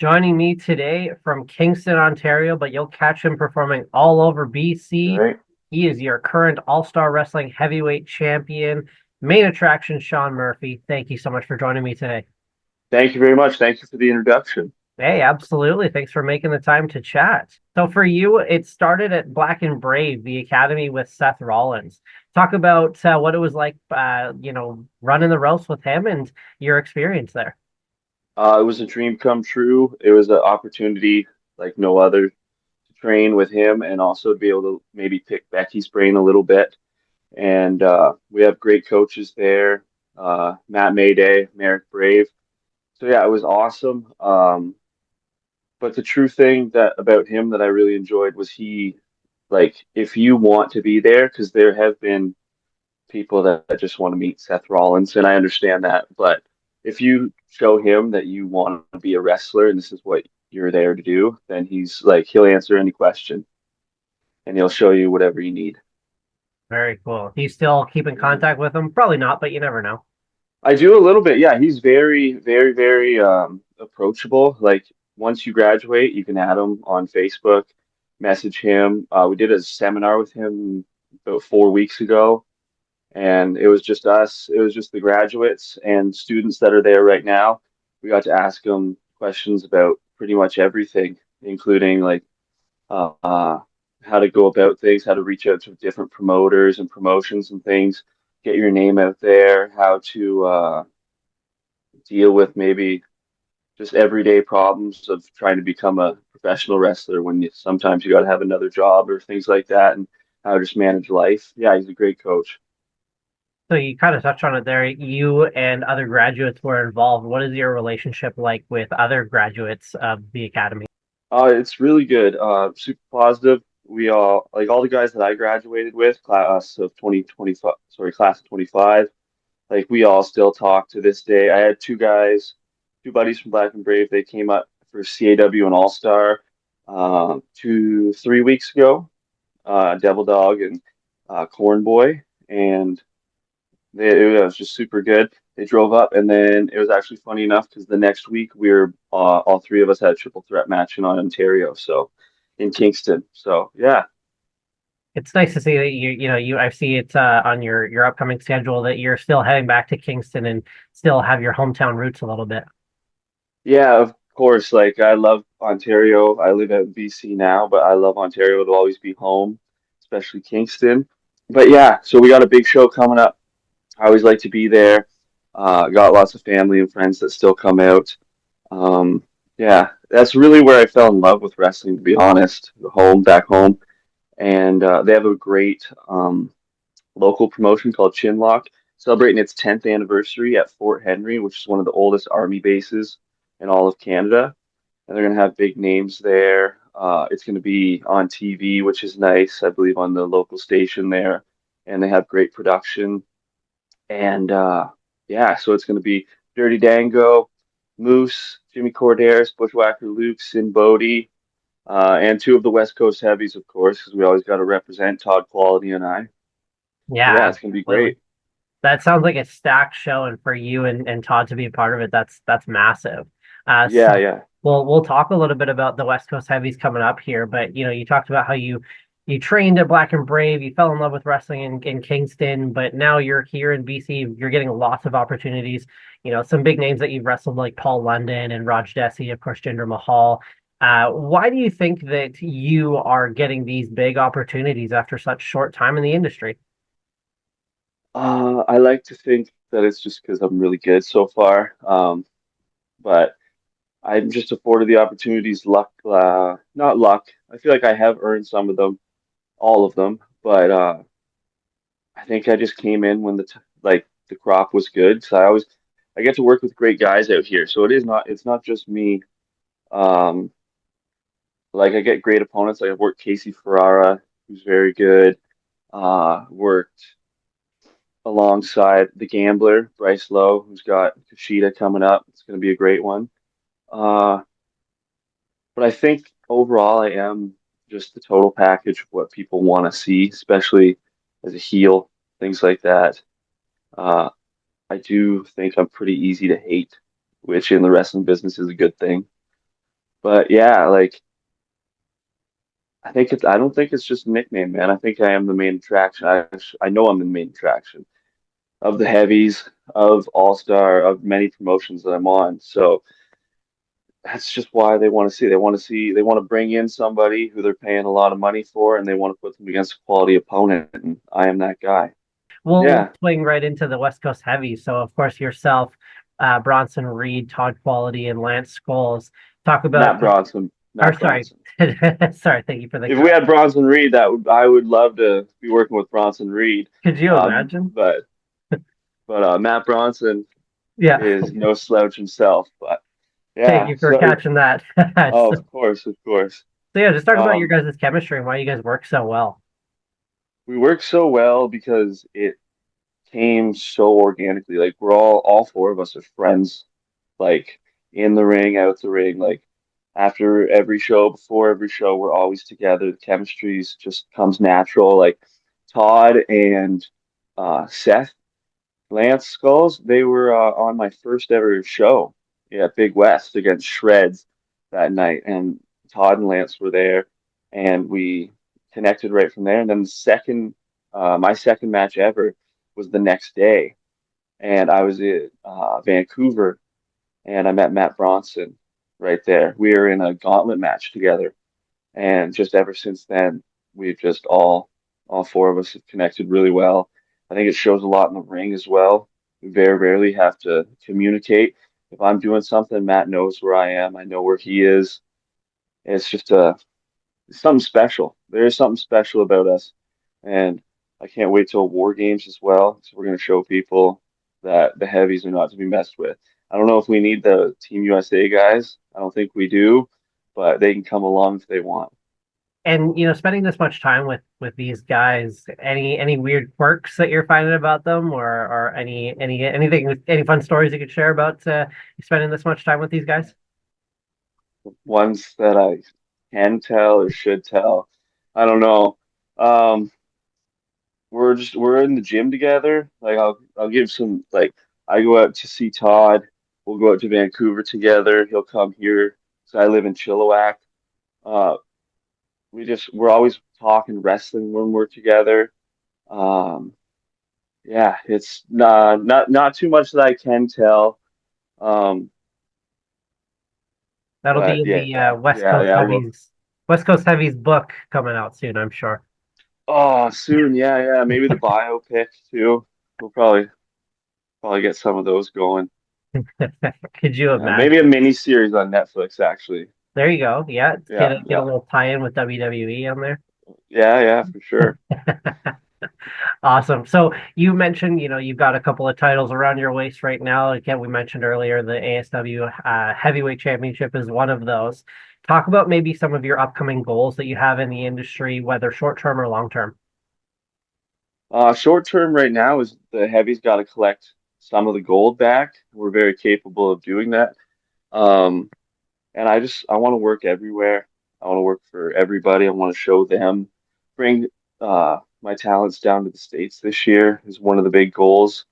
Joining me today from Kingston, Ontario, but you'll catch him performing all over All BC. right. He is your current All-Star Wrestling Heavyweight Champion, Main Attraction Shawn Murphy. Thank you so much for joining me today. Thank you very much. Thank you for the introduction. Hey, absolutely. Thanks for making the time to chat. So for you, it started at Black and Brave, the academy with Seth Rollins. Talk about what it was like, running the ropes with him and your experience there. It was a dream come true. It was an opportunity like no other to train with him and also to be able to maybe pick Becky's brain a little bit. And we have great coaches there, Matt Mayday, Merrick Brave. So yeah, it was awesome. But the true thing that about him that I really enjoyed was if you want to be there, because there have been people that just want to meet Seth Rollins, and I understand that. But if you show him that you want to be a wrestler and this is what you're there to do, then he'll answer any question and he'll show you whatever you need. Very cool. Do you still keep in Yeah. contact with him? Probably not, but you never know. I do a little bit. Yeah, he's very, very, very approachable. Like once you graduate, you can add him on Facebook, message him. We did a seminar with him about 4 weeks ago and it was just us. It was just the graduates and students that are there right now. We got to ask them questions about pretty much everything, including uh, uh, how to go about things, how to reach out to different promoters and promotions and things, get your name out there, how to deal with maybe just everyday problems of trying to become a professional wrestler when sometimes you got to have another job or things like that, and how to just manage life. Yeah, he's a great coach. So you kind of touched on it there. You and other graduates were involved. What is your relationship like with other graduates of the academy? It's really good. Super positive. We all like all the guys that I graduated with, class of 2025, sorry, class of 25. Like we all still talk to this day. I had two buddies from Black and Brave. They came up for CAW and All Star 3 weeks ago. Devil Dog and Corn Boy, and it was just super good. They drove up, and then it was actually funny enough because the next week we were all three of us had a triple threat match in Ontario, so in Kingston. So yeah, It's nice to see that I see it on your upcoming schedule that you're still heading back to Kingston and still have your hometown roots a little bit. yeah, of course. Like I love Ontario. I live out in BC now, but I love Ontario. It'll always be home, especially Kingston. But yeah, so we got a big show coming up. I always like to be there. Got lots of family and friends that still come out. Yeah, that's really where I fell in love with wrestling, to be honest. Back home, and they have a great local promotion called Chinlock, celebrating its 10th anniversary at Fort Henry, which is one of the oldest army bases in all of Canada. And they're going to have big names there. It's going to be on TV, which is nice, I believe, on the local station there. And they have great production. And yeah, so it's going to be Dirty Dango, Moose, Jimmy Corderas, Bushwacker Luke, Sinn Bodhi, and two of the West Coast Heavies, of course, because we always got to represent Todd Quality and I. So yeah, Yeah, it's going to be absolutely. great. That sounds like a stacked show, and for you and Todd to be a part of it, that's massive. Yeah, yeah. We'll talk a little bit about the West Coast Heavies coming up here, but you talked about how you trained at Black and Brave, you fell in love with wrestling in Kingston, but now you're here in BC, you're getting lots of opportunities. Some big names that you've wrestled like Paul London and Raj Desi, of course, Jinder Mahal. Why do you think that you are getting these big opportunities after such short time in the industry? I like to think that it's just because I'm really good so far. But I'm just afforded the opportunities, luck, not luck. I feel like I have earned some of them, all of them, but I think I just came in when the crop was good. So I get to work with great guys out here. So it's not just me. Um, like I get great opponents. Like I've worked Casey Ferrara, who's very good. Worked alongside the Gambler, Bryce Lowe, who's got Kushida coming up. It's going to be a great one. Uh, but I think overall, I am just the total package of what people want to see, especially as a heel, things like that. Uh, I do think I'm pretty easy to hate, which in the wrestling business is a good thing. But yeah, like I don't think it's just a nickname, man. I think I am the main attraction. I know I'm the main attraction of the heavies, of All Star, of many promotions that I'm on. So that's just why they want to see. They want to see. They want to bring in somebody who they're paying a lot of money for, and they want to put them against a quality opponent. And I am that guy. We'll Yeah, swing right into the West Coast Heavies. So, of course, yourself, Bronson Reed, Todd Quality, and Lance Scholes. Talk about, Matt Bronson. or Matt sorry, Bronson. sorry, thank you for the If we correction. had Bronson Reed, I would love to be working with Bronson Reed. Could you imagine? But Matt Bronson Yeah, is no slouch himself. But thank yeah, you for so catching that. oh, So, of course, of course. so yeah, just talk about your Um, guys' chemistry and why you guys work so well. we work so well because it came so organically. Like we're all four of us are friends, like in the ring, out the ring, like after every show, before every show, we're always together. The chemistry's just comes natural. Like Todd and Seth, Lance Skulls, they were on my first ever show, yeah, Big West against Shreds that night, and Todd and Lance were there, and we connected right from there. And then my second match ever was the next day, and I was in Vancouver, and I met Matt Bronson right there. We were in a gauntlet match together, and just ever since then, we've just all four of us have connected really well. I think it shows a lot in the ring as well. We very rarely have to communicate. If I'm doing something, Matt knows where I am. I know where he is. It's just it's something special. There is something special about us, and I can't wait till War Games as well. So we're going to show people that the heavies are not to be messed with. I don't know if we need the Team USA guys. I don't think we do, but they can come along if they want. And spending this much time with these guys, any weird quirks that you're finding about them, or any fun stories you could share about spending this much time with these guys? Ones that I can tell or should tell. I don't know. Um, we're in the gym together. Like I'll give some like I go out to see Todd. We'll go out to Vancouver together. He'll come here. So I live in Chilliwack. Uh, we're always talking wrestling when we're together. Um, yeah, it's not too much that I can tell. Um, That'll be but in yeah, the yeah. West Coast Heavies book coming out soon, I'm sure. Oh, soon. Yeah. Maybe the biopic too. We'll probably get some of those going. Could you Maybe a imagine? mini series on Netflix, actually. There you go. Yeah, Yeah, get a yeah, little tie-in with WWE on there. yeah, for sure. Awesome. So you mentioned, you've got a couple of titles around your waist right now. Again, we mentioned earlier the ASW Heavyweight Championship is one of those. Talk about maybe some of your upcoming goals that you have in the industry, whether short term or long term. Short term right now is the heavies got to collect some of the gold back. We're very capable of doing that. Um, and I want to work everywhere. I want to work for everybody. I want to show them, bring my talents down to the States this year is one of the big goals.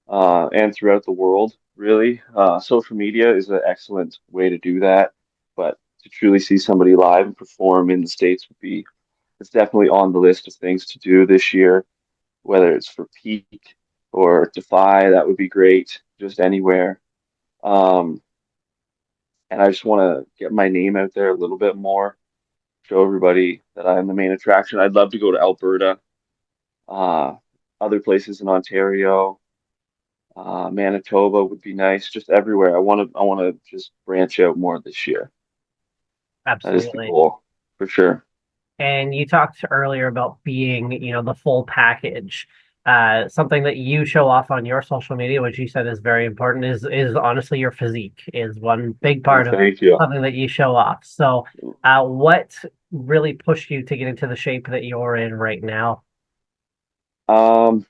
And throughout the world, really. Social media is an excellent way to do that, but to truly see somebody live and perform in the States it's definitely on the list of things to do this year, whether it's for Peak or Defy, that would be great, just anywhere. Um, and I just want to get my name out there a little bit more, show everybody that I'm the main attraction. I'd love to go to Alberta, uh, other places in Ontario. Manitoba would be nice, just everywhere. I want to just branch out more this year. That is the Absolutely. goal for sure. And you talked earlier about being, the full package. Something that you show off on your social media, which you said is very important, is honestly your physique is one big Oh, part of thank you. something that you show off. So, what really pushed you to get into the shape that you're in right now? Um,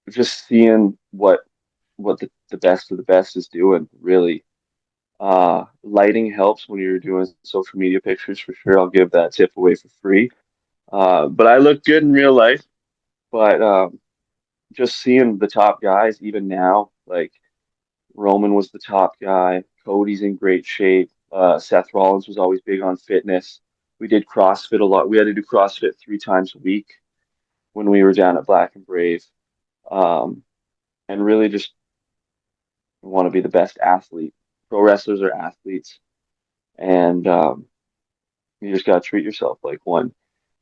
just seeing what the best of the best is doing, really. Lighting helps when you're doing social media pictures for sure. I'll give that tip away for free. But I look good in real life. But just seeing the top guys, even now, like Roman was the top guy. Cody's in great shape. Seth Rollins was always big on fitness. We did CrossFit a lot. We had to do CrossFit 3 times a week when we were down at Black and Brave. Um, and really just want to be the best athlete. Pro wrestlers are athletes, and you just got to treat yourself like one.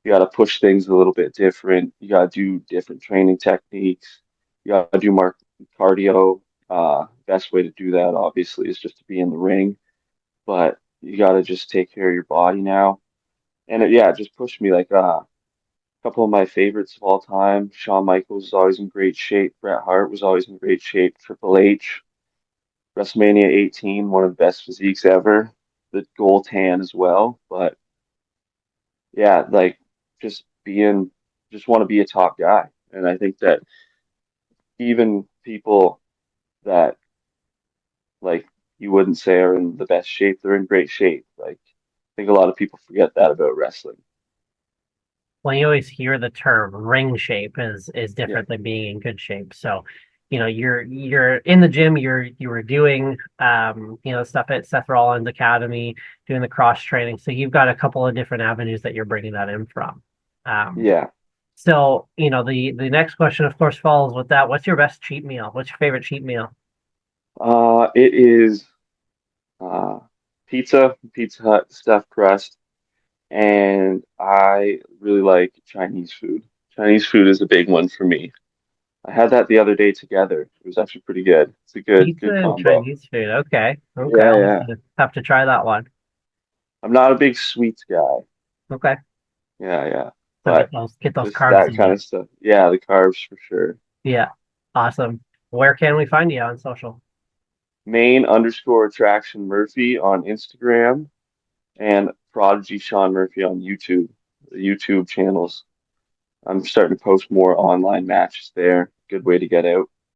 You got to push things a little bit different. You got to do different training techniques. You got to do more cardio. Best way to do that, obviously, is just to be in the ring. But you got to just take care of your body now. And it just pushed me like a couple of my favorites of all time. Shawn Michaels was always in great shape. Bret Hart was always in great shape. Triple H, WrestleMania 18, one of the best physiques ever. The goal tan as well. But yeah, like just being, just want to be a top guy. And I think that even people that like you wouldn't say are in the best shape, they're in great shape. Like I think a lot of people forget that about wrestling. Well, you always hear the term ring shape is Yeah. different than being in good shape. So, you're in the gym, you were doing stuff at Seth Rollins Academy, doing the cross training. So you've got a couple of different avenues that you're bringing that in from. Um, Yeah. so, the next question, of course, follows with that. What's your best cheat meal? What's your favorite cheat meal? It is uh Pizza Hut stuffed crust, and I really like Chinese food. Chinese food is a big one for me. I had that the other day together. It was actually pretty good. It's a Pizza good and combo. Chinese food. Okay. Okay. Yeah, I'll yeah. have to try that one. I'm not a big sweets guy. Okay. Yeah, yeah. So But get those just carbs that in kind you. of stuff. Yeah, the carbs for sure. Yeah. Awesome. Where can we find you on social? Main_Attraction Murphy on Instagram and Prodigy Shawn Murphy on YouTube. The YouTube channels. I'm starting to post more online matches there. Good way to get out.